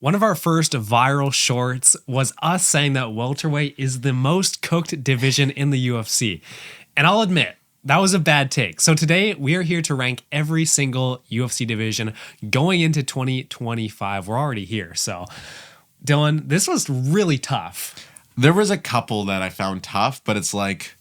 One of our first viral shorts was us saying that welterweight is the most cooked division in the UFC. And I'll admit, that was a bad take. So today we are here to rank every single UFC division going into 2025. We're already here. So Dylan, this was really tough. There was a couple that I found tough, but it's like,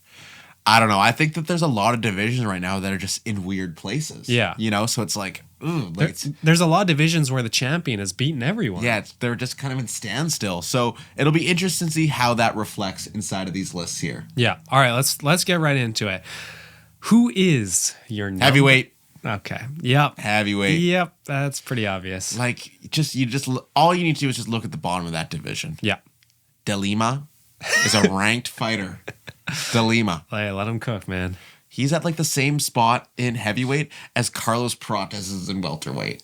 I don't know. I think that there's a lot of divisions right now that are just in weird places. Yeah. You know, so it's like, ooh, like there's a lot of divisions where the champion has beaten everyone. Yeah, they're just kind of in standstill. So it'll be interesting to see how that reflects inside of these lists here. Yeah. All right, let's get right into it. Who is your heavyweight? Okay. Yep. Heavyweight. Yep. That's pretty obvious. Like, all you need to do is just look at the bottom of that division. Yeah. De Lima is a ranked fighter. De Lima. Hey, let him cook, man. He's at like the same spot in heavyweight as Carlos Prates is in welterweight.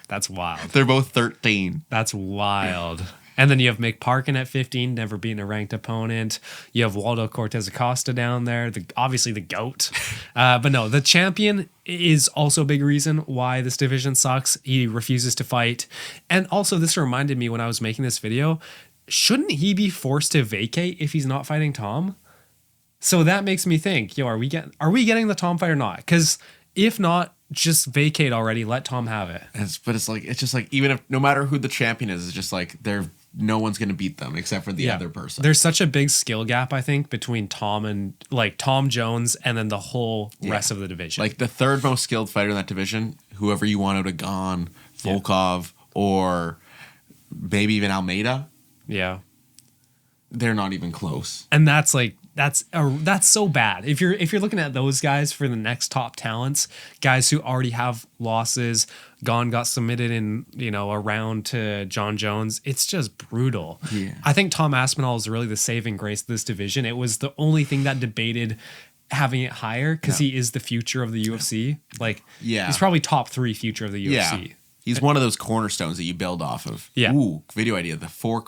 That's wild. They're both 13. That's wild. And then you have Mick Parkin at 15, never beaten a ranked opponent. You have Waldo Cortez Acosta down there, obviously the GOAT. But no, the champion is also a big reason why this division sucks. He refuses to fight. And also, this reminded me when I was making this video, shouldn't he be forced to vacate if he's not fighting Tom? So that makes me think, are we getting the Tom fight or not? Because if not, just vacate already. Let Tom have it. It's just like even if no matter who the champion is, it's just like no one's gonna beat them except for the other person. There's such a big skill gap, I think, between Tom and like Tom Jones and then the whole rest of the division. Like the third most skilled fighter in that division, whoever you want out of Gane, Volkov, or maybe even Almeida. Yeah. They're not even close. And that's so bad. If you're looking at those guys for the next top talents, guys who already have losses, got submitted in, a round to John Jones, it's just brutal. Yeah. I think Tom Aspinall is really the saving grace of this division. It was the only thing that debated having it higher because he is the future of the UFC. Like, he's probably top 3 future of the UFC. Yeah. He's one of those cornerstones that you build off of. Yeah. Ooh, video idea. The four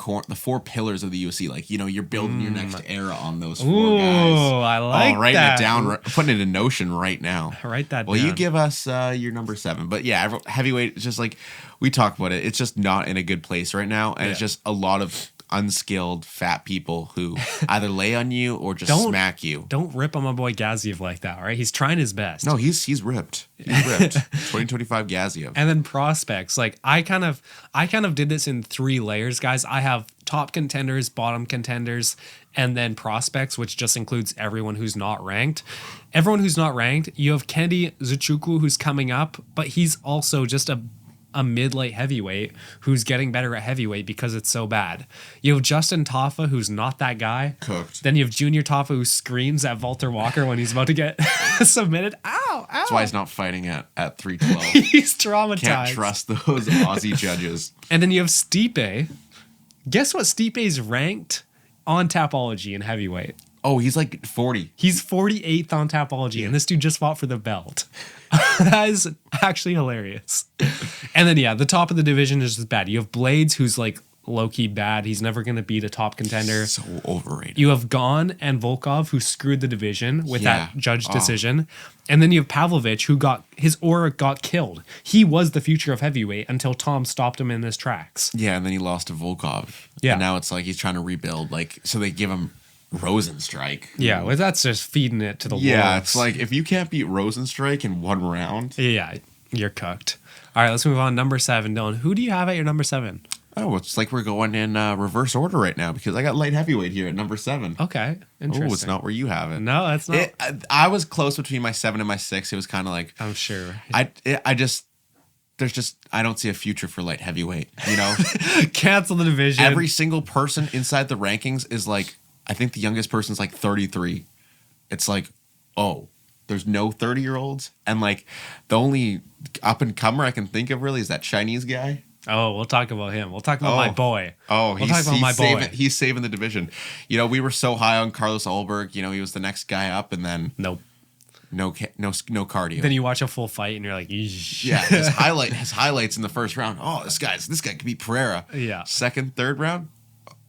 pillars of the UFC. Like, you're building your next era on those 4 guys. Ooh, I like writing that. it down, putting it in Notion right now. Write that down. Well, you give us your number 7. But yeah, heavyweight, it's just like, we talked about it. It's just not in a good place right now. And it's just a lot of unskilled fat people who either lay on you or just smack you. Don't rip on my boy Gaziev like that, all right? He's trying his best. No, he's ripped. He's ripped. 2025 Gaziev. And then prospects. Like I kind of did this in 3 layers, guys. I have top contenders, bottom contenders, and then prospects, which just includes everyone who's not ranked. Everyone who's not ranked, you have Kennedy Nzechukwu who's coming up, but he's also just a mid-light heavyweight who's getting better at heavyweight because it's so bad. You have Justin Taffa, who's not that guy. Cooked. Then you have Junior Taffa, who screams at Walter Walker when he's about to get submitted. Ow! That's why he's not fighting at 312. He's traumatized. Can't trust those Aussie judges. And then you have Stipe. Guess what Stipe's ranked on Tapology in heavyweight? Oh, he's like 40. He's 48th on Tapology, and this dude just fought for the belt. That is actually hilarious. And then, the top of the division is just bad. You have Blades, who's like low-key bad. He's never going to beat a top contender. So overrated. You have Gane and Volkov, who screwed the division with that judge decision. And then you have Pavlovich, who his aura got killed. He was the future of heavyweight until Tom stopped him in his tracks. Yeah, and then he lost to Volkov. Yeah. And now it's like he's trying to rebuild. Like, so they give him Rosenstrike. Yeah, well, that's just feeding it to the wolves. Yeah, it's like if you can't beat Rosenstrike in 1 round. Yeah, you're cooked. All right, let's move on. Number 7, Dylan. Who do you have at your number 7? Oh, it's like we're going in reverse order right now because I got light heavyweight here at number 7. Okay, interesting. Oh, it's not where you have it. No, that's not. I was close between my 7 and my 6. It was kind of like I'm sure. I don't see a future for light heavyweight. Cancel the division. Every single person inside the rankings is like, I think the youngest person's like 33. It's like, oh, there's no 30-year-olds, and like the only up and comer I can think of really is that Chinese guy. Oh, we'll talk about him. We'll talk about my boy. Oh, we'll talk about my boy. He's saving the division. We were so high on Carlos Ulberg. He was the next guy up, and then nope. No cardio. Then you watch a full fight, and you're like, eesh. Yeah, his highlights in the first round. Oh, this guy could beat Pereira. Yeah. Second, third round.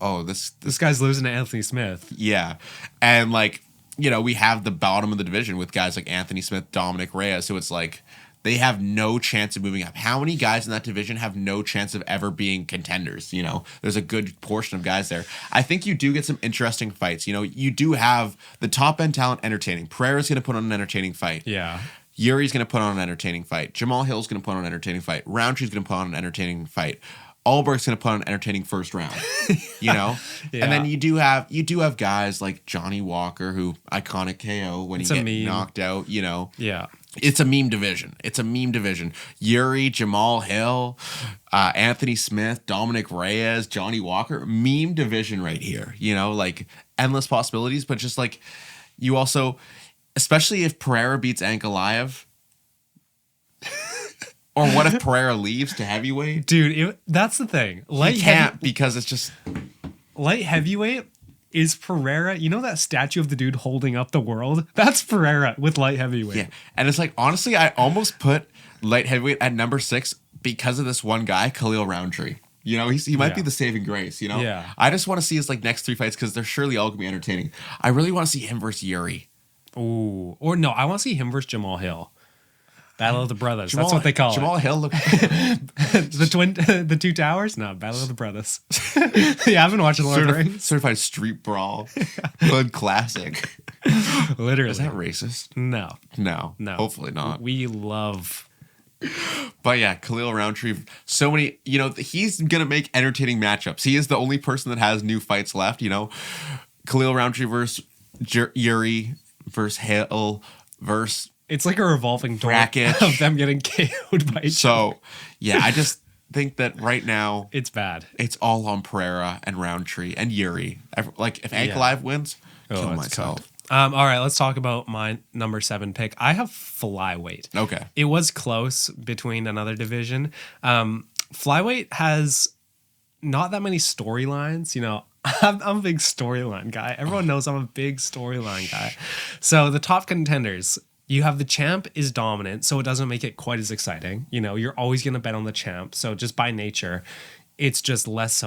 Oh, this guy's losing to Anthony Smith. Yeah, and we have the bottom of the division with guys like Anthony Smith, Dominic Reyes, who it's like they have no chance of moving up. How many guys in that division have no chance of ever being contenders? You know, there's a good portion of guys there. I think you do get some interesting fights. You know, you do have the top end talent entertaining. Pereira's going to put on an entertaining fight. Yeah. Yuri's going to put on an entertaining fight. Jamal Hill's going to put on an entertaining fight. Roundtree's going to put on an entertaining fight. Albert's going to put on an entertaining first round, you know? Yeah. And then you do have guys like Johnny Walker, who iconic KO when he gets knocked out, you know? Yeah. It's a meme division. Yuri, Jamal Hill, Anthony Smith, Dominic Reyes, Johnny Walker, meme division right here, you know? Like endless possibilities, but just like you also, especially if Pereira beats Ankalaev, or what if Pereira leaves to heavyweight? Dude, that's the thing. He can't because it's just... Light heavyweight is Pereira. You know that statue of the dude holding up the world? That's Pereira with light heavyweight. Yeah. And it's like, honestly, I almost put light heavyweight at number 6 because of this one guy, Khalil Roundtree. You know, he might be the saving grace, you know? Yeah. I just want to see his like next 3 fights because they're surely all going to be entertaining. I really want to see him versus Yuri. Ooh. Or no, I want to see him versus Jamal Hill. Battle of the Brothers. That's what they call Jamal it. Hill. The two towers? No, Battle of the Brothers. Yeah, I've been watching Lord of the Rings. Certified street brawl. Hood classic. Literally. Is that racist? No. No. Hopefully not. We love... But yeah, Khalil Roundtree, so many, you know, he's going to make entertaining matchups. He is the only person that has new fights left, you know. Khalil Roundtree versus Yuri versus Hill versus... It's like a revolving door bracket of them getting KO'd by each other. So, yeah, I just think that right now... It's bad. It's all on Pereira and Roundtree and Yuri. Like, if Ankalaev wins, kill myself. All right, let's talk about my number 7 pick. I have flyweight. Okay. It was close between another division. Flyweight has not that many storylines. You know, I'm a big storyline guy. Everyone knows I'm a big storyline guy. So the top contenders, you have the champ is dominant, so it doesn't make it quite as exciting. You know, you're always going to bet on the champ. So just by nature, it's just less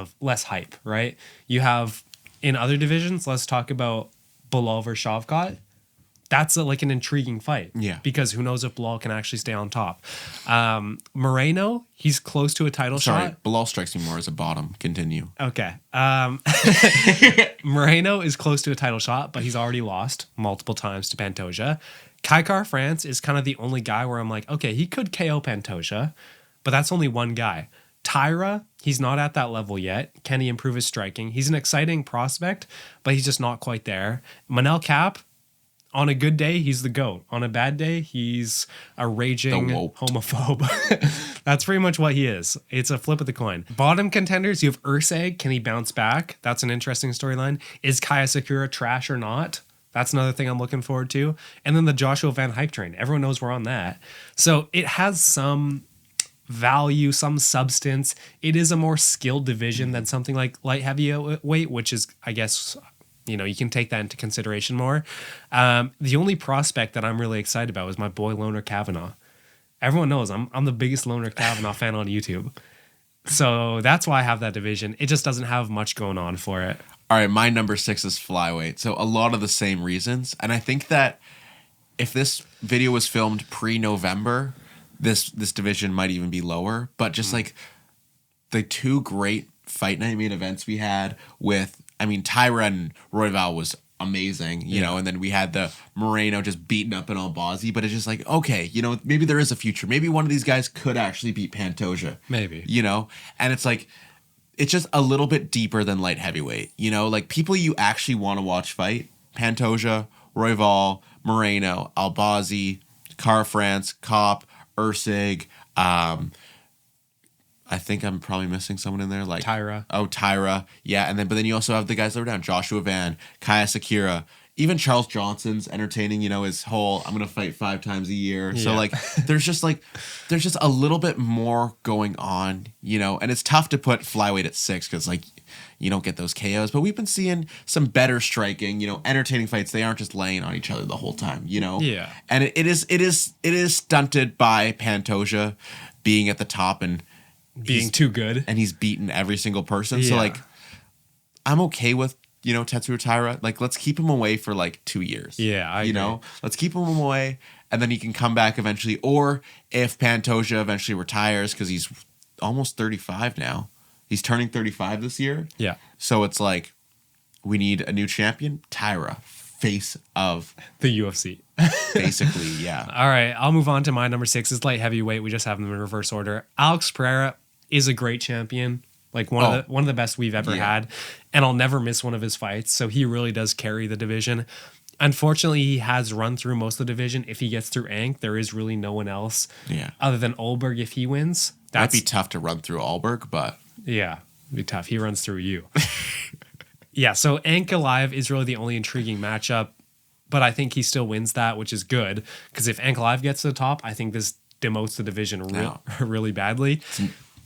hype, right? You have in other divisions, let's talk about Bilal versus Shavkat. That's like an intriguing fight. Yeah. Because who knows if Bilal can actually stay on top. Moreno, he's close to a title shot. Bilal strikes me more as a bottom. Continue. Okay. Moreno is close to a title shot, but he's already lost multiple times to Pantoja. Kaikar France is kind of the only guy where I'm like, okay, he could KO Pantoja, but that's only one guy. Tyra, he's not at that level yet. Can he improve his striking? He's an exciting prospect, but he's just not quite there. Manel Cap, on a good day, he's the GOAT. On a bad day, he's a raging homophobe. That's pretty much what he is. It's a flip of the coin. Bottom contenders, you have Urseg. Can he bounce back? That's an interesting storyline. Is Kaya Sakura trash or not? That's another thing I'm looking forward to. And then the Joshua Van Hype train. Everyone knows we're on that. So it has some value, some substance. It is a more skilled division than something like light heavyweight, which is, I guess, you know, you can take that into consideration more. The only prospect that I'm really excited about is my boy Loner Kavanaugh. Everyone knows I'm the biggest Loner Kavanaugh fan on YouTube. So that's why I have that division. It just doesn't have much going on for it. All right, my number 6 is flyweight. So a lot of the same reasons. And I think that if this video was filmed pre-November, this division might even be lower. But just like the two great fight night main events we had with, I mean, Tyra and Royval was amazing, you know, and then we had the Moreno just beating up an Albazi, but it's just like, okay, you know, maybe there is a future. Maybe one of these guys could actually beat Pantoja. Maybe. You know? And it's like, it's just a little bit deeper than light heavyweight, you know? Like, people you actually want to watch fight, Pantoja, Royval, Moreno, Albazi, Car France, Kopp, Ursig, I think I'm probably missing someone in there, like Tyra. Oh, Tyra. Yeah, and then but then you also have the guys that were down, Joshua Van, Kaya Sakura, even Charles Johnson's entertaining, you know, his whole I'm gonna fight 5 times a year. Yeah. So like there's just a little bit more going on, you know, and it's tough to put flyweight at 6 because like you don't get those KOs, but we've been seeing some better striking, you know, entertaining fights. They aren't just laying on each other the whole time, you know. Yeah. And it is stunted by Pantoja being at the top and being too good, and he's beaten every single person. Yeah. So like, I'm okay with, you know, Tetsuro Taira. Like, let's keep him away for like 2 years. Yeah, I agree. know, let's keep him away, and then he can come back eventually. Or if Pantoja eventually retires, because he's almost 35 now. He's turning 35 this year. Yeah. So it's like, we need a new champion. Tyra, face of The UFC. basically, yeah. All right, I'll move on to my number 6 is light heavyweight. We just have them in reverse order. Alex Pereira is a great champion, like one of the best we've ever had, and I'll never miss one of his fights. So he really does carry the division. Unfortunately, he has run through most of the division. If he gets through Ank, there is really no one else other than Olberg if he wins. That'd be tough to run through Alberg, but yeah, it'd be tough. He runs through you. Yeah, so Ank Alive is really the only intriguing matchup, but I think he still wins that, which is good, because if Ank Alive gets to the top, I think this demotes the division really badly.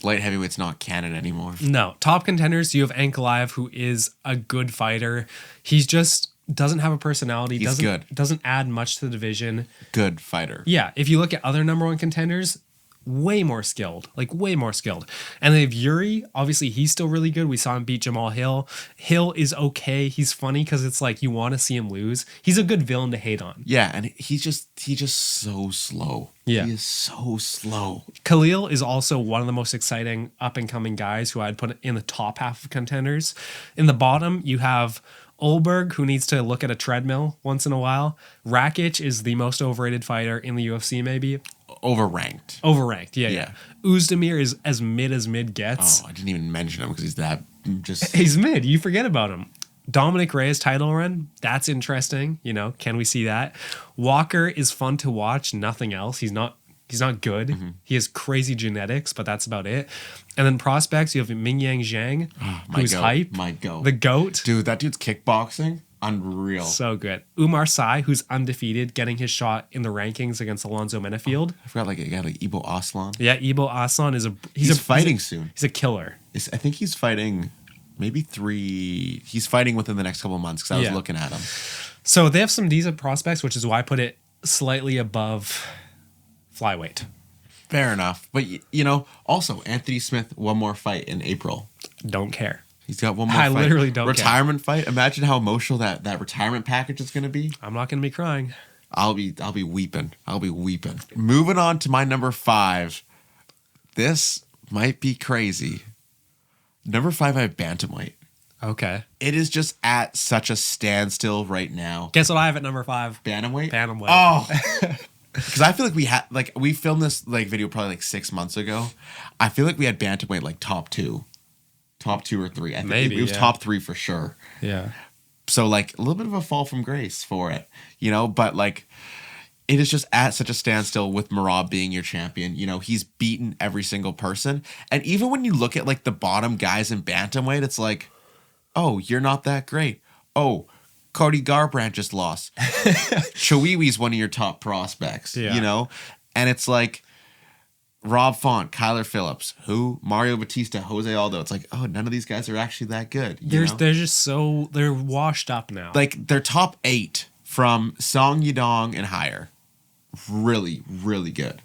Light heavyweight's not canon anymore. No. Top contenders, you have Ank Alive, who is a good fighter. He's just doesn't have a personality. He's good. Doesn't add much to the division. Good fighter. Yeah, if you look at other number one contenders, way more skilled. And they have Yuri. Obviously, he's still really good. We saw him beat Jamal Hill. Hill is okay. He's funny because it's like you want to see him lose. He's a good villain to hate on. Yeah, and he's just so slow. Yeah. He is so slow. Khalil is also one of the most exciting up-and-coming guys who I'd put in the top half of contenders. In the bottom, you have Olberg, who needs to look at a treadmill once in a while. Rakic is the most overrated fighter in the UFC, maybe. Overranked, yeah. Uzdemir is as mid gets. Oh, I didn't even mention him because he's that just... He's mid. You forget about him. Dominic Reyes title run, that's interesting. Can we see that? Walker is fun to watch, nothing else. He's not good. Mm-hmm. He has crazy genetics, but that's about it. And then prospects, you have Mingyang Zhang, who's hype. My goat. The GOAT. Dude, that dude's kickboxing, unreal. So good. Umar Sy, who's undefeated, getting his shot in the rankings against Alonzo Menafield. I forgot, a guy like Ibo Aslan. Yeah, Ibo Aslan is he's fighting soon. He's a killer. I think he's fighting maybe 3. He's fighting within the next couple of months because I was looking at him. So they have some decent prospects, which is why I put it slightly above flyweight. Fair enough. But, also, Anthony Smith, one more fight in April. Don't care. He's got one more fight. I literally don't Retirement fight. Imagine how emotional that retirement package is going to be. I'm not going to be crying. I'll be weeping. Moving on to my number 5. This might be crazy. Number 5, I have bantamweight. Okay. It is just at such a standstill right now. Guess what I have at number 5? Bantamweight? Bantamweight. Oh. Because I feel like we filmed this video probably 6 months ago. I feel like we had bantamweight top 2 or 3. I think maybe it was top 3 for sure. Yeah. So a little bit of a fall from grace for it, but it is just at such a standstill with Merab being your champion. He's beaten every single person, and even when you look at the bottom guys in bantamweight, it's like, oh, you're not that great. Oh, Cody Garbrandt just lost. Chiwewee's one of your top prospects, And it's like Rob Font, Kyler Phillips, Mario Batista, Jose Aldo. It's like, oh, none of these guys are actually that good. They're just they're washed up now. They're top 8 from Song Yadong and higher. Really, really good,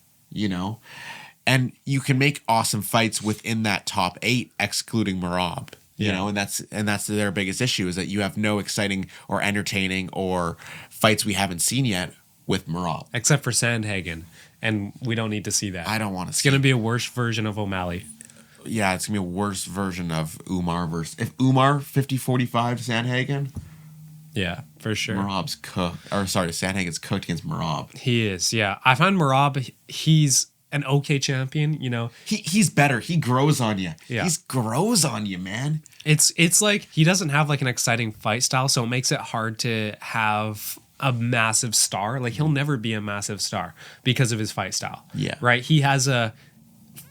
And you can make awesome fights within that top 8, excluding Merab. And that's their biggest issue is that you have no exciting or entertaining or fights we haven't seen yet with Merab. Except for Sandhagen. And we don't need to see that. I don't want to see it. It's going to be a worse version of O'Malley. Yeah, it's going to be a worse version of Umar if Umar 50-45 Sandhagen. Yeah, for sure. Merab's cooked. Sandhagen's cooked against Merab. He is, yeah. I find Merab, he's an okay champion, He's better. He grows on you. Yeah. He grows on you, man. It's like he doesn't have an exciting fight style, so it makes it hard to have a massive star. He'll never be a massive star because of his fight style. Yeah. Right? He has a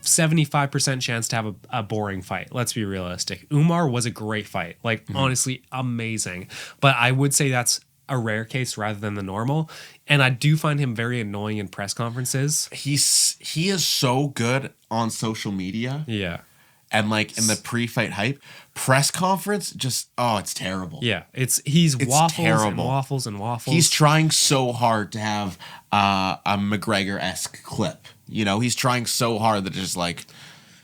75% chance to have a boring fight. Let's be realistic. Umar was a great fight. Honestly, amazing. But I would say that's a rare case rather than the normal. And I do find him very annoying in press conferences. He is so good on social media. Yeah. And in the pre-fight hype, press conference, it's terrible. Yeah. He's waffles terrible. and waffles and waffles. He's trying so hard to have a McGregor-esque clip. He's trying so hard that it's just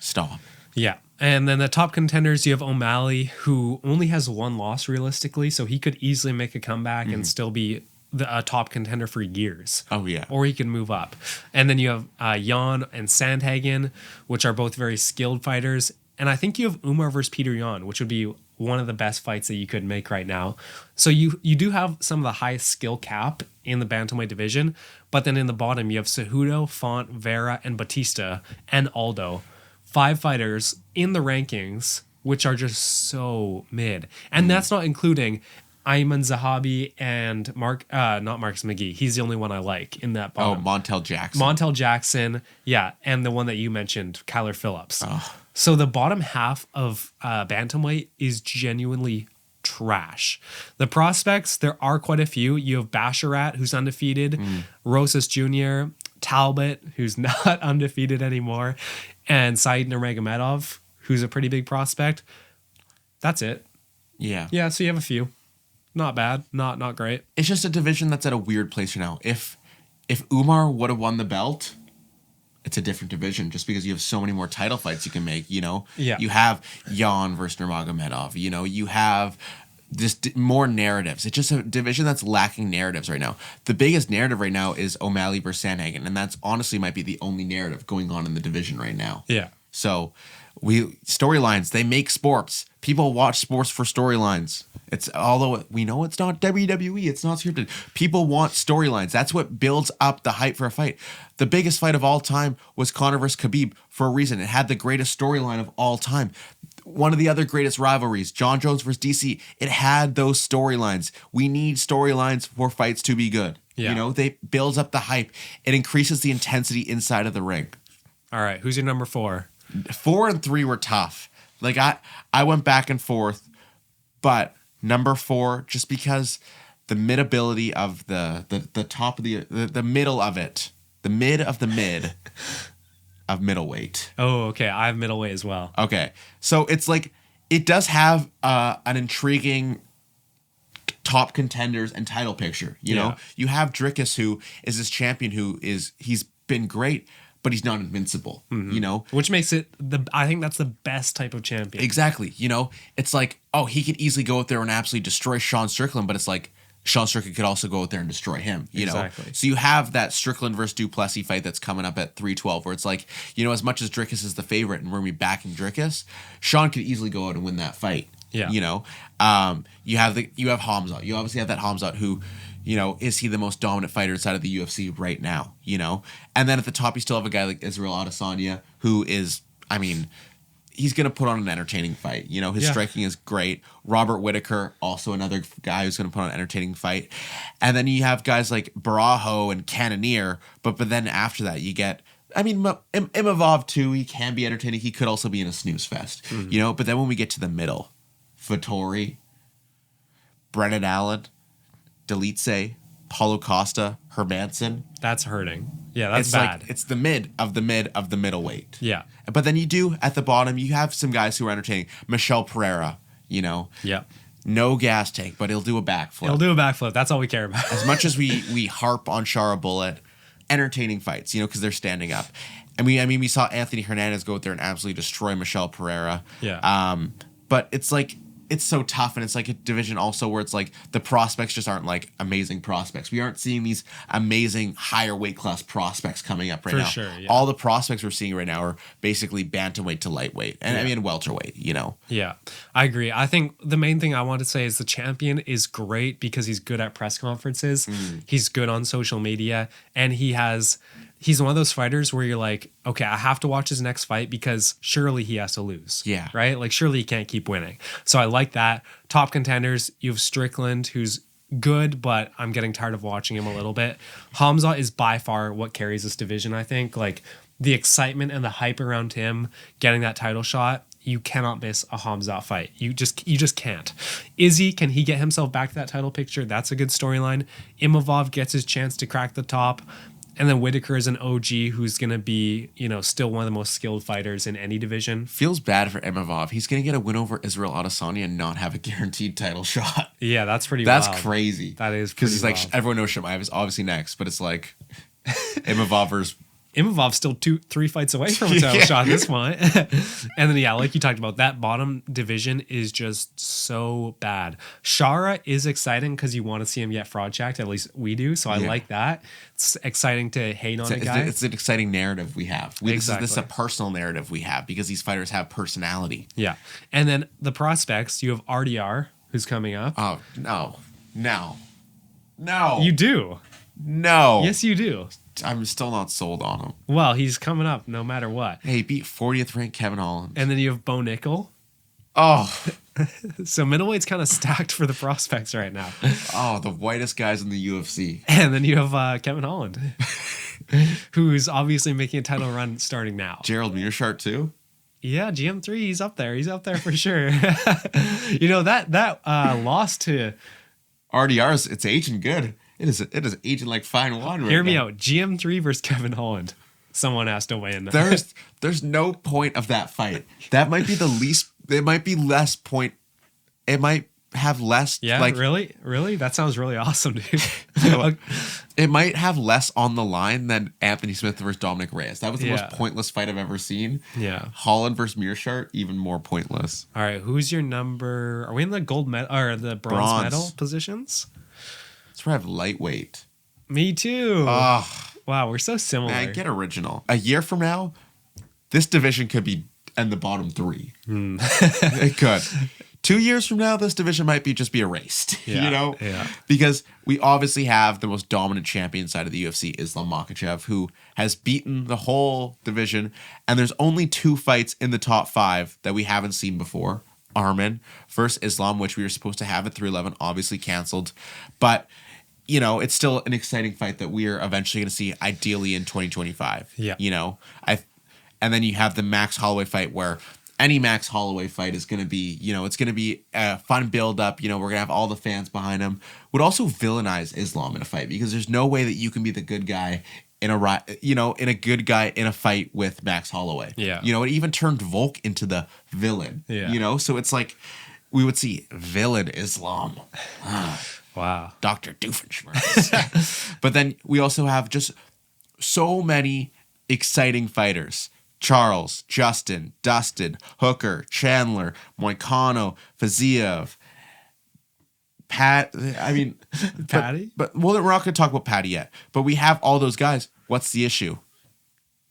stop. Yeah. And then the top contenders, you have O'Malley, who only has one loss realistically, so he could easily make a comeback and still be a top contender for years. Oh, yeah. Or he can move up. And then you have Jan and Sandhagen, which are both very skilled fighters. And I think you have Umar versus Peter Yan, which would be one of the best fights that you could make right now. So you do have some of the highest skill cap in the bantamweight division, but then in the bottom you have Cejudo, Font, Vera, and Batista, and Aldo. 5 fighters in the rankings, which are just so mid. And that's not including Ayman Zahabi and not Marcus McGee. He's the only one I like in that bottom. Oh, Montel Jackson. Montel Jackson, yeah, and the one that you mentioned, Kyler Phillips. So the bottom half of bantamweight is genuinely trash. The prospects, there are quite a few. You have Basharat, who's undefeated, Rosas Jr., Talbot, who's not undefeated anymore, and Said Nurmagomedov, who's a pretty big prospect. That's it. Yeah. Yeah, so you have a few. Not bad. Not great. It's just a division that's at a weird place right now. If Umar would have won the belt, it's a different division just because you have so many more title fights you can make, you know? Yeah. You have Jan versus Nurmagomedov, you know? You have just more narratives. It's just a division that's lacking narratives right now. The biggest narrative right now is O'Malley versus Sandhagen, and that's honestly might be the only narrative going on in the division right now. Yeah. So storylines, they make sports. People watch sports for storylines. Although we know it's not WWE, it's not scripted. People want storylines. That's what builds up the hype for a fight. The biggest fight of all time was Conor versus Khabib for a reason. It had the greatest storyline of all time. One of the other greatest rivalries, John Jones versus DC, it had those storylines. We need storylines for fights to be good. Yeah. You know, they builds up the hype. It increases the intensity inside of the ring. All right, who's your number 4? 4 and 3 were tough. Like I went back and forth, but number 4, just because the mid-ability of the top of the middle of it, the mid of the mid of middleweight. Oh, okay. I have middleweight as well. Okay, so it's like it does have an intriguing top contenders and title picture. You know, you have Dricus, who is this champion he's been great, but he's not invincible, you know? Which makes it I think that's the best type of champion. Exactly. You know, it's like, oh, he could easily go out there and absolutely destroy Sean Strickland, but it's like Sean Strickland could also go out there and destroy him, you know? So you have that Strickland versus Duplessis fight that's coming up at 312, where it's like, you know, as much as Dricus is the favorite and we're going to be backing Dricus, Sean could easily go out and win that fight. Yeah. You know? You have Hamzat. You obviously have that Hamzat who, you know, is he the most dominant fighter inside of the UFC right now? You know? And then at the top, you still have a guy like Israel Adesanya, who is, I mean, he's going to put on an entertaining fight. You know, his striking is great. Robert Whittaker, also another guy who's going to put on an entertaining fight. And then you have guys like Barajo and Cannonier, but then after that, you get, I mean, Imavov too, he can be entertaining. He could also be in a snooze fest, you know? But then when we get to the middle, Vettori, Brennan Allen, Delice, Paulo Costa, Hermanson. That's hurting. Yeah, that's it's bad. Like, it's the mid of the middleweight. Yeah. But then you do, at the bottom, you have some guys who are entertaining. Michel Pereira, you know. Yeah. No gas tank, but he'll do a backflip. He'll do a backflip. That's all we care about. As much as we harp on Shara Bullet, entertaining fights, you know, because they're standing up. And we saw Anthony Hernandez go out there and absolutely destroy Michel Pereira. Yeah. But it's like, it's so tough, and it's like a division also where it's like the prospects just aren't like amazing prospects. We aren't seeing these amazing higher weight class prospects coming up right now. For sure, yeah. All the prospects we're seeing right now are basically bantamweight to lightweight, and I mean welterweight, you know. Yeah, I agree. I think the main thing I want to say is the champion is great because he's good at press conferences. He's good on social media, and he's one of those fighters where you're like, okay, I have to watch his next fight because surely he has to lose. Yeah. Right? Like, surely he can't keep winning. So I like that. Top contenders, you have Strickland, who's good, but I'm getting tired of watching him a little bit. Hamza is by far what carries this division, I think. Like, the excitement and the hype around him getting that title shot, you cannot miss a Hamza fight. You just can't. Izzy, can he get himself back to that title picture? That's a good storyline. Imavov gets his chance to crack the top. And then Whittaker is an OG who's going to be, you know, still one of the most skilled fighters in any division. Feels bad for Imavov. He's going to get a win over Israel Adesanya and not have a guaranteed title shot. Yeah, that's pretty That's wild. crazy. That is because pretty he's like, wild. everyone knows Shemaev is obviously next, but it's like Imavov versus Imovov's still 3 fights away from a title shot at this point. And then, yeah, like you talked about, that bottom division is just so bad. Shara is exciting because you want to see him get fraud checked. At least we do. So I like that. It's exciting to hate on a guy. It's an exciting narrative we have. This is a personal narrative we have because these fighters have personality. Yeah. And then the prospects, you have RDR, who's coming up. Oh, no. You do. No. Yes, you do. I'm still not sold on him. Well, he's coming up no matter what. Hey, he beat 40th ranked Kevin Holland. And then you have Bo Nickel. Oh. So middleweight's kind of stacked for the prospects right now. Oh, the whitest guys in the UFC. And then you have Kevin Holland, who's obviously making a title run starting now. Gerald Mearshart too? Yeah, GM3, he's up there. He's up there for sure. You know, that loss to... RDR's, it's aging good. It is aging like fine wine right Hear me now. out. GM3 versus Kevin Holland. Someone has to win. There's no point of that fight. That might be the least. It might be less point. It might have less. Yeah, like, really. That sounds really awesome, dude. It might have less on the line than Anthony Smith versus Dominic Reyes. That was the Yeah. most pointless fight I've ever seen. Yeah. Holland versus Mearshart, even more pointless. All right, who's your number? Are we in the gold medal or the bronze medal positions? That's where I have lightweight. Me too. Oh, Wow, we're so similar. man, get original. A year from now, this division could be in the bottom 3. It could. 2 years from now, this division might just be erased. Yeah, You know? yeah. Because we obviously have the most dominant champion side of the UFC, Islam Makhachev, who has beaten the whole division. And there's only 2 fights in the top 5 that we haven't seen before. Arman versus Islam, which we were supposed to have at 311, obviously canceled. But, you know, it's still an exciting fight that we are eventually going to see, ideally in 2025. Yeah. You know? And then you have the Max Holloway fight where any Max Holloway fight is going to be, you know, it's going to be a fun build-up. You know, we're going to have all the fans behind him. Would also villainize Islam in a fight because there's no way that you can be the good guy in a good guy in a fight with Max Holloway. Yeah. You know, it even turned Volk into the villain. Yeah. You know, so it's like we would see villain Islam. Wow. Dr. Doofenshmirtz. But then we also have just so many exciting fighters. Charles, Justin, Dustin, Hooker, Chandler, Moicano, Fiziev, Pat. I mean, Patty? But we're not going to talk about Patty yet. But we have all those guys. What's the issue?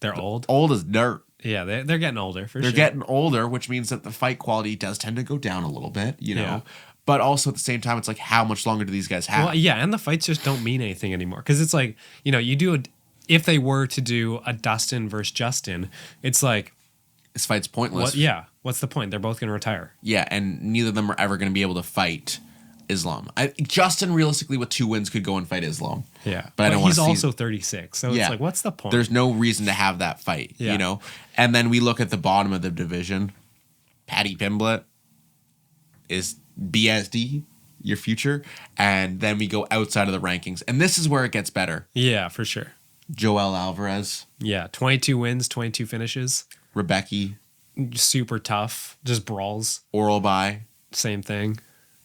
They're old. Old as dirt. Yeah, they're getting older for They're sure. getting older, which means that the fight quality does tend to go down a little bit, you know. Yeah. But also at the same time, it's like, how much longer do these guys have? Well, yeah, and the fights just don't mean anything anymore because it's like, you know, if they were to do a Dustin versus Justin, it's like, This fight's pointless. what's the point? They're both going to retire. Yeah, and neither of them are ever going to be able to fight Islam. Justin, realistically, with 2 wins, could go and fight Islam. Yeah, But I don't want he's to see... also 36, so Yeah. it's like, what's the point? There's no reason to have that fight, Yeah. you know? And then we look at the bottom of the division. Patty Pimblett is BSD, your future. And then we go outside of the rankings. And this is where it gets better. Yeah, for sure. Joel Alvarez, Yeah, 22 wins, 22 finishes. Rebecca, Super tough. Just brawls. Oral By. Same thing.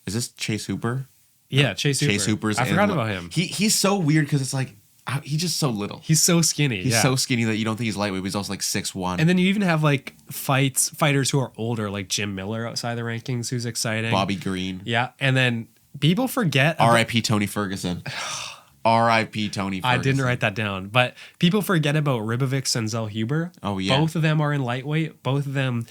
Is this Chase Hooper? Yeah, Chase Hooper. Chase Hooper's I forgot about him. He's so weird because it's like, he's just so little. He's so skinny. He's yeah. so skinny that you don't think he's lightweight, but he's also like 6'1". And then you even have like fighters who are older, like Jim Miller outside the rankings, who's exciting. Bobby Green. Yeah, and then people forget. R.I.P. Tony Ferguson. R.I.P. Tony Ferguson. I didn't write that down, but people forget about Ribovic and Zellhuber. Oh, yeah. Both of them are in lightweight. Both of them,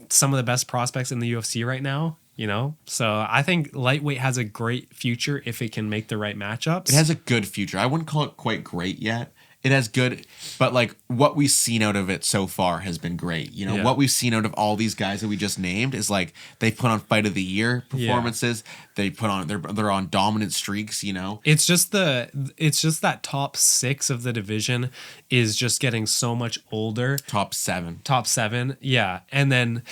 some of the best prospects in the UFC right now. You know, so I think lightweight has a great future if it can make the right matchups. It has a good future. I wouldn't call it quite great yet. It has good, but like what we've seen out of it so far has been great. You know, Yeah. what we've seen out of all these guys that we just named is like they put on fight of the year performances. They put on they're on dominant streaks. You know, It's just that top 6 of the division is just getting so much older. top 7. Top 7, yeah, and then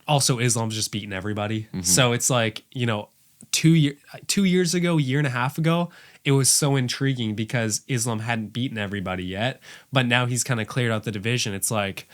also Islam's just beating everybody. So it's like, you know, 2 years ago, year and a half ago, it was so intriguing because Islam hadn't beaten everybody yet, but now he's kind of cleared out the division. It's like,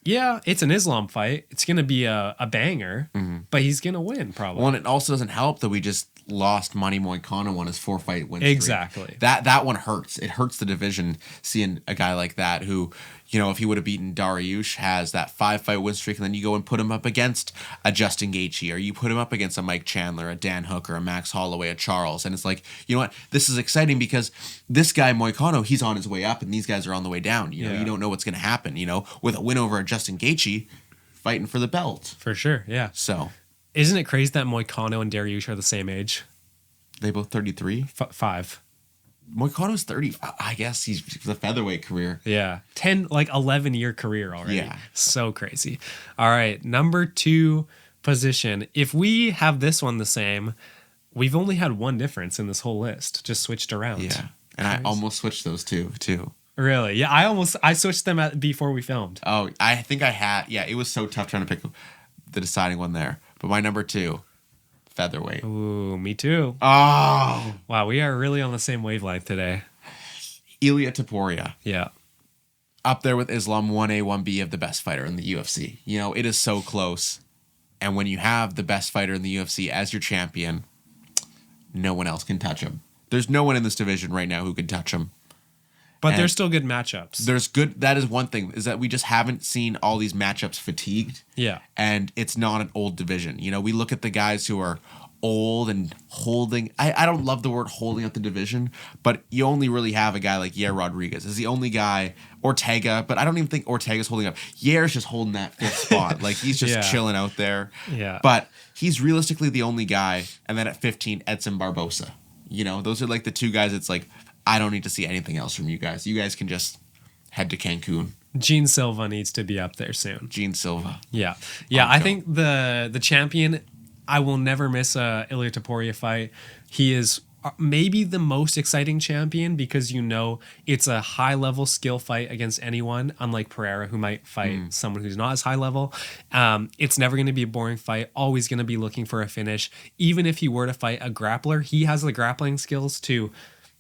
yeah, it's an Islam fight. It's gonna be a banger, but he's gonna win probably. Well, and it also doesn't help that we just lost Manny Moicano on his 4-fight win streak. Exactly. That one hurts. It hurts the division seeing a guy like that who, if he would have beaten Dariush, has that 5-fight win streak, and then you go and put him up against a Justin Gaethje, or you put him up against a Mike Chandler, a Dan Hooker, a Max Holloway, a Charles, and it's like, you know what? This is exciting because this guy Moicano, he's on his way up, and these guys are on the way down. You don't know what's going to happen. With a win over a Justin Gaethje, fighting for the belt. For sure, yeah. So, isn't it crazy that Moicano and Dariush are the same age? they both 33. 5. Moicano's 30. I guess he's the featherweight career. Yeah. 11-year career already. Yeah. So crazy. All right. Number 2 position. If we have this one the same, we've only had one difference in this whole list. Just switched around. Yeah. And I almost switched those two, too. Really? Yeah. I switched them before we filmed. Oh, I think I had. Yeah, it was so tough trying to pick the deciding one there. But my number 2, featherweight. Ooh, me too. Oh. Wow. We are really on the same wavelength today. Ilia Topuria. Yeah. Up there with Islam, 1A, 1B of the best fighter in the UFC. It is so close. And when you have the best fighter in the UFC as your champion, no one else can touch him. There's no one in this division right now who can touch him. But there's still good matchups. There's good. That is one thing, is that we just haven't seen all these matchups fatigued. Yeah. And it's not an old division. We look at the guys who are old and holding. I don't love the word holding up the division, but you only really have a guy like Yair Rodriguez is the only guy. Ortega, but I don't even think Ortega's holding up. Yair's just holding that 5th spot. Like, he's just chilling out there. Yeah. But he's realistically the only guy. And then at 15, Edson Barbosa. Those are like the 2 guys. It's like, I don't need to see anything else from you guys. You guys can just head to Cancun. Gene Silva needs to be up there soon. Gene Silva. Yeah. Yeah, I think the champion, I will never miss a Ilia Topuria fight. He is maybe the most exciting champion because it's a high-level skill fight against anyone, unlike Pereira, who might fight someone who's not as high level. It's never going to be a boring fight, always going to be looking for a finish. Even if he were to fight a grappler, he has the grappling skills to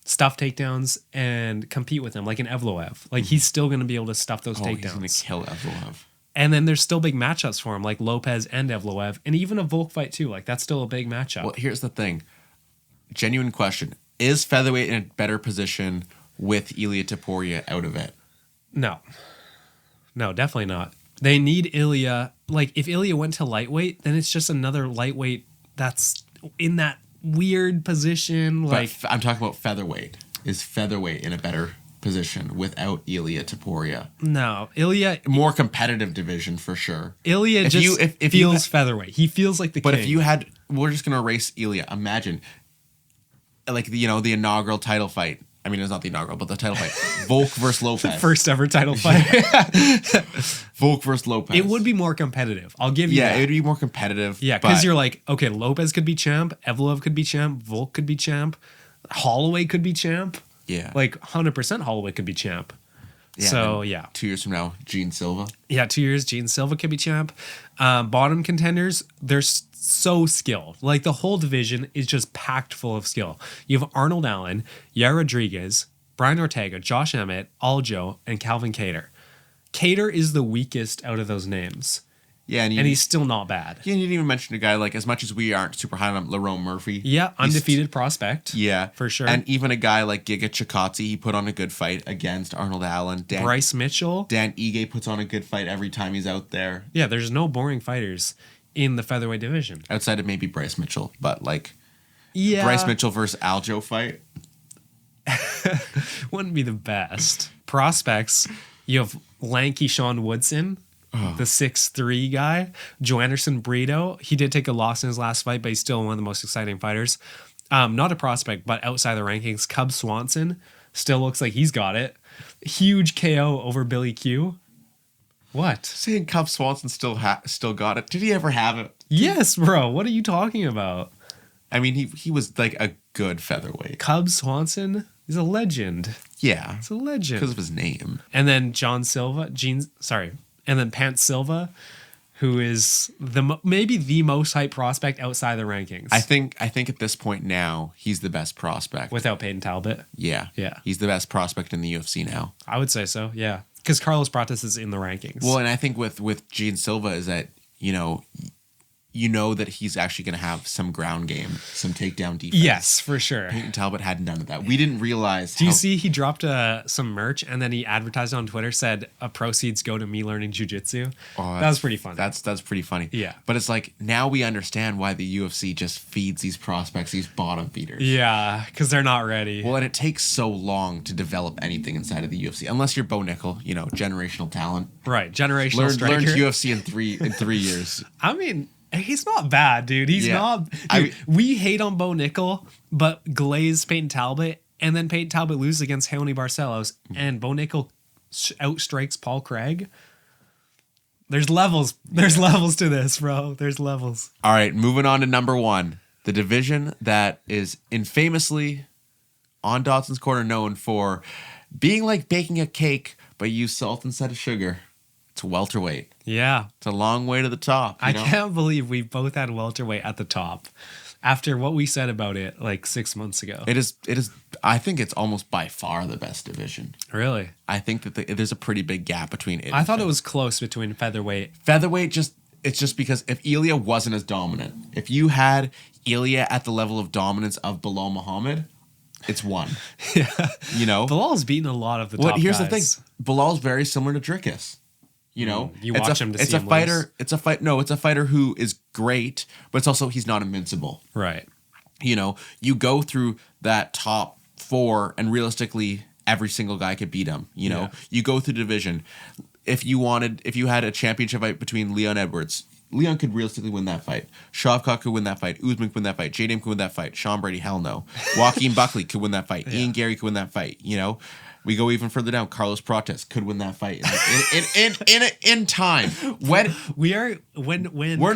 stuff takedowns and compete with him, like an Evloev. Like, he's still going to be able to stuff those takedowns. He's going to kill Evloev. And then there's still big matchups for him, like Lopez and Evloev, and even a Volk fight too. Like, that's still a big matchup. Well, here's the thing. Genuine question. Is featherweight in a better position with Ilia Topuria out of it? No, definitely not. They need Ilia. Like, if Ilia went to lightweight, then it's just another lightweight that's in that weird position. Like, But I'm talking about featherweight. Is featherweight in a better position without Ilia Topuria? No, Ilia. More competitive division for sure. Ilia if feels featherweight. He feels like the king. But if you had, we're just gonna erase Ilia. Imagine, like the inaugural title fight. I mean, it's not the inaugural, but the title fight. Volk versus Lopez. First ever title fight. Volk versus Lopez. It would be more competitive. I'll give you that. Yeah, it would be more competitive. Yeah, because you're like, okay, Lopez could be champ, Evloev could be champ, Volk could be champ, Holloway could be champ. Yeah. Like, 100% Holloway could be champ. Yeah, so, yeah. 2 years from now, Gene Silva. Yeah, 2 years, Gene Silva could be champ. Bottom contenders, they're so skilled. Like, the whole division is just packed full of skill. You have Arnold Allen, Yair Rodriguez, Brian Ortega, Josh Emmett, Aljo, and Calvin Kattar. Kattar is the weakest out of those names. Yeah, and he's still not bad. Yeah, you didn't even mention a guy, like, as much as we aren't super high on him, Lerone Murphy. Yeah, undefeated prospect. Yeah. For sure. And even a guy like Giga Chikadze, he put on a good fight against Arnold Allen. Bryce Mitchell. Dan Ige puts on a good fight every time he's out there. Yeah, there's no boring fighters in the featherweight division. Outside of maybe Bryce Mitchell, but like, yeah, Bryce Mitchell versus Aljo fight wouldn't be the best. Prospects, you have lanky Sean Woodson, the 6'3" guy. Joe Anderson Brito, he did take a loss in his last fight, but he's still one of the most exciting fighters. Not a prospect, but outside the rankings, Cub Swanson still looks like he's got it. Huge KO over Billy Q. What? Saying Cub Swanson still got it. Did he ever have it? Yes, bro. What are you talking about? I mean, he was like a good featherweight. Cub Swanson is a legend. Yeah. It's a legend. Because of his name. And then and then Pant Silva, who is maybe the most hyped prospect outside the rankings. I think at this point now, he's the best prospect. Without Peyton Talbot? Yeah. Yeah. He's the best prospect in the UFC now. I would say so, yeah. Because Carlos Prates is in the rankings. Well, and I think with Gene Silva is that, you you know that he's actually going to have some ground game, some takedown defense. Yes, for sure. Peyton Talbot hadn't done that. We didn't realize. Do you see he dropped some merch and then he advertised on Twitter, said proceeds go to me learning jiu-jitsu. That was pretty funny. That's pretty funny. Yeah. But it's like now we understand why the UFC just feeds these prospects, these bottom feeders. Yeah, because they're not ready. Well, and it takes so long to develop anything inside of the UFC, unless you're Bo Nickel, generational talent. Right, generational striker. Learned UFC in 3 years. I mean, he's not bad, dude. He's not. Dude, we hate on Bo Nickel, but glaze Peyton Talbot, and then Peyton Talbot loses against Raoni Barcelos, and Bo Nickel outstrikes Paul Craig. There's levels. There's levels to this, bro. There's levels. All right, moving on to number 1, the division that is infamously on Dodson's Corner known for being like baking a cake, but use salt instead of sugar. It's welterweight. Yeah. It's a long way to the top. I can't believe we both had welterweight at the top after what we said about it like 6 months ago. It is. I think it's almost by far the best division. Really? I think that there's a pretty big gap between it. I thought it was close between featherweight. Featherweight it's just because if Ilya wasn't as dominant, if you had Ilya at the level of dominance of Bilal Muhammad, it's 1. Yeah. Bilal's beaten a lot of the top Here's guys. the thing. Bilal's very similar to Dricus. You watch him to see him fighter. lose. It's a fighter who is great, but it's also he's not invincible. Right. You go through that top 4, and realistically, every single guy could beat him. You go through the division. If you had a championship fight between Leon Edwards, Leon could realistically win that fight. Shavkat could win that fight. Usman could win that fight. J-Dame could win that fight. Sean Brady, hell no. Joaquin Buckley could win that fight. Ian Gary could win that fight. We go even further down. Carlos Prates could win that fight in time. When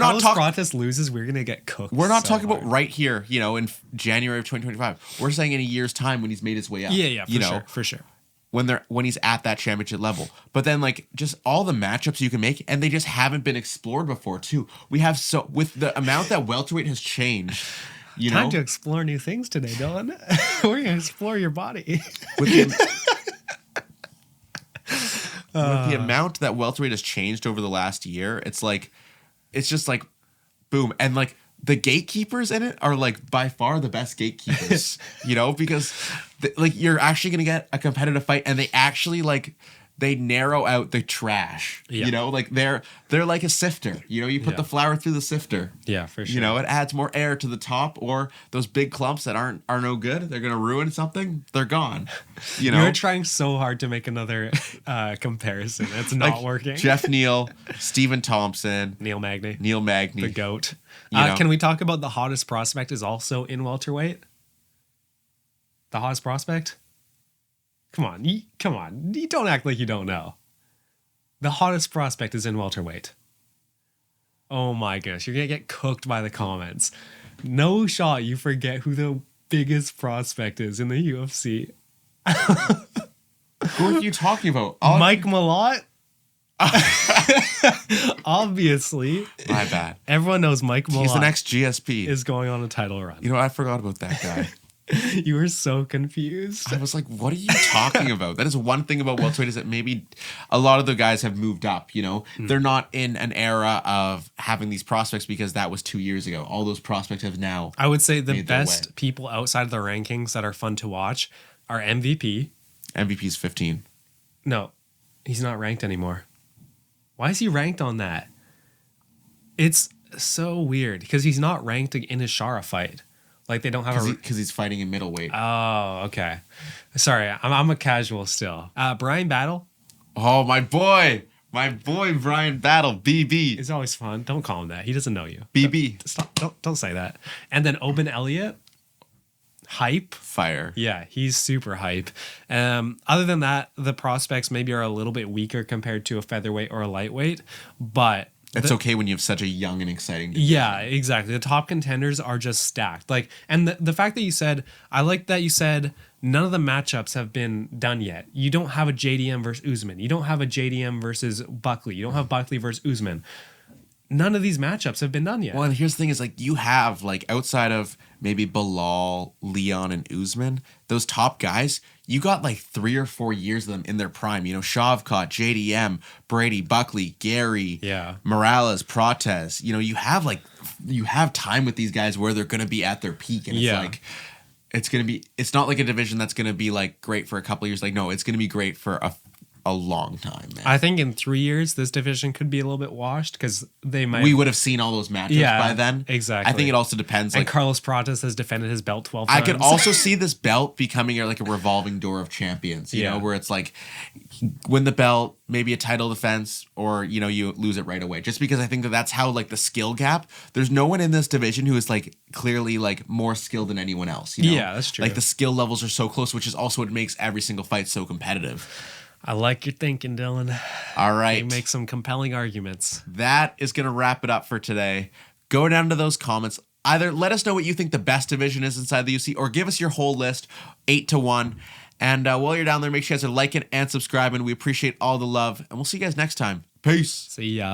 Carlos Prates loses, we're gonna get cooked. We're not talking about right here, in January of 2025. We're saying in a year's time when he's made his way up. Yeah, for sure. When he's at that championship level. But then just all the matchups you can make, and they just haven't been explored before too. We have with the amount that welterweight has changed. Time to explore new things today, Dylan. We're gonna explore your body. With the amount that welterweight has changed over the last year, it's just boom. And the gatekeepers in it are by far the best gatekeepers, because you're actually going to get a competitive fight, and they actually they narrow out the trash, they're like a sifter, you put the flour through the sifter. Yeah, for sure. It adds more air to the top, or those big clumps that are no good. They're going to ruin something. They're gone. You're trying so hard to make another comparison. It's not working. Jeff Neal, Stephen Thompson, Neil Magny, the GOAT. Can we talk about the hottest prospect is also in welterweight? The hottest prospect? Come on. You don't act like you don't know. The hottest prospect is in welterweight. Oh my gosh. You're going to get cooked by the comments. No shot you forget who the biggest prospect is in the UFC. Who are you talking about? Mike Malott? Obviously. My bad. Everyone knows Mike Malott. He's the next GSP. Is going on a title run. I forgot about that guy. You were so confused. I was like, what are you talking about? That is one thing about welterweight is that maybe a lot of the guys have moved up, They're not in an era of having these prospects because that was 2 years ago. All those prospects have now. I would say the best people outside of the rankings that are fun to watch are MVP. MVP's 15. No, he's not ranked anymore. Why is he ranked on that? It's so weird because he's not ranked in his Shara fight. They don't have because he's fighting in middleweight. Oh, okay. Sorry, I'm a casual still. Brian Battle. Oh, my boy, Brian Battle, BB. It's always fun. Don't call him that. He doesn't know you. BB. Stop. Don't say that. And then Oben Elliott. Hype. Fire. Yeah, he's super hype. Other than that, the prospects maybe are a little bit weaker compared to a featherweight or a lightweight, but it's okay when you have such a young and exciting division. Yeah, exactly. The top contenders are just stacked. And the fact that I like that you said none of the matchups have been done yet. You don't have a JDM versus Usman. You don't have a JDM versus Buckley. You don't have Buckley versus Usman. None of these matchups have been done yet. Well, and here's the thing is you have outside of maybe Bilal, Leon, and Usman, those top guys, you got 3 or 4 years of them in their prime. Shavkat, JDM, Brady, Buckley, Gary, Morales, Prates. You have you have time with these guys where they're going to be at their peak, and it's Yeah. like it's not like a division that's going to be like great for a couple of years. Like, no, it's going to be great for a long time, man. I think in 3 years this division could be a little bit washed because they might. We would have seen all those matchups by then. Exactly. I think it also depends. And Like, Carlos Pratas has defended his belt 12 times. I could also see this belt becoming like a revolving door of champions, you know, where it's like win the belt, maybe a title defense, or, you know, you lose it right away. Just because I think that's how, like, the skill gap, there's no one in this division who is like clearly like more skilled than anyone else. You know? Yeah, that's true. Like the skill levels are so close, which is also what makes every single fight so competitive. I like your thinking, Dylan. All right. You make some compelling arguments. That is going to wrap it up for today. Go down to those comments. Either let us know what you think the best division is inside the UFC, or give us your whole list, 8-1. And while you're down there, make sure you guys are liking and subscribing. We appreciate all the love, and we'll see you guys next time. Peace. See ya.